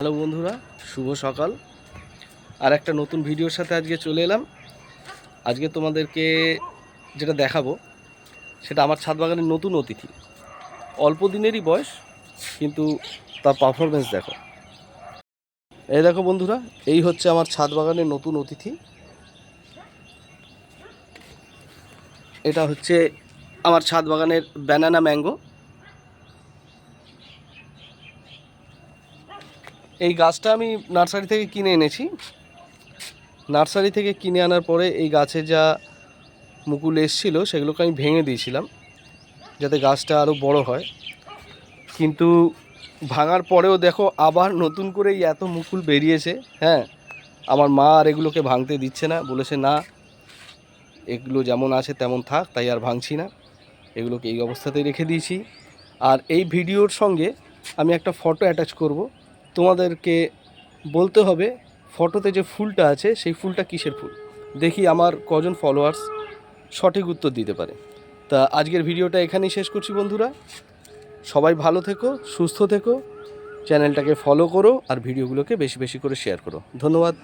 Hello বন্ধুরা, শুভ সকাল। আর একটা নতুন ভিডিওর সাথে আজকে চলে এলাম। আজকে তোমাদেরকে যেটা দেখাবো সেটা আমার ছাদ বাগানের নতুন অতিথি। অল্প দিনেরই বয়স, কিন্তু তার পারফরমেন্স দেখো। এই দেখো বন্ধুরা, এই হচ্ছে আমার ছাদ বাগানের নতুন অতিথি। এটা হচ্ছে আমার ছাদ বাগানের ব্যানানা ম্যাঙ্গো। এই গাছটা আমি নার্সারি থেকে কিনে এনেছি। নার্সারি থেকে কিনে আনার পরে এই গাছে যা মুকুল এসেছিলো সেগুলোকে আমি ভেঙে দিয়েছিলাম যাতে গাছটা আরও বড় হয়। কিন্তু ভাঙার পরেও দেখো আবার নতুন করে এই এত মুকুল বেরিয়েছে। হ্যাঁ, আমার মা আর এগুলোকে ভাঙতে দিচ্ছে না, বলেছে না, এগুলো যেমন আছে তেমন থাক, তাই আর ভাঙছি না, এগুলোকে এই অবস্থাতেই রেখে দিয়েছি। আর এই ভিডিওর সঙ্গে আমি একটা ফটো অ্যাটাচ করব। তোমাদেরকে বলতে হবে ফটোতে যে ফুলটা আছে সেই ফুলটা কিসের ফুল। দেখি আমার কজন ফলোয়ার্স সঠিক উত্তর দিতে পারে। তা আজকের ভিডিওটা এখানেই শেষ করছি বন্ধুরা। সবাই ভালো থেকো, সুস্থ থেকো, চ্যানেলটাকে ফলো করো আর ভিডিওগুলোকে বেশি বেশি করে শেয়ার করো। ধন্যবাদ।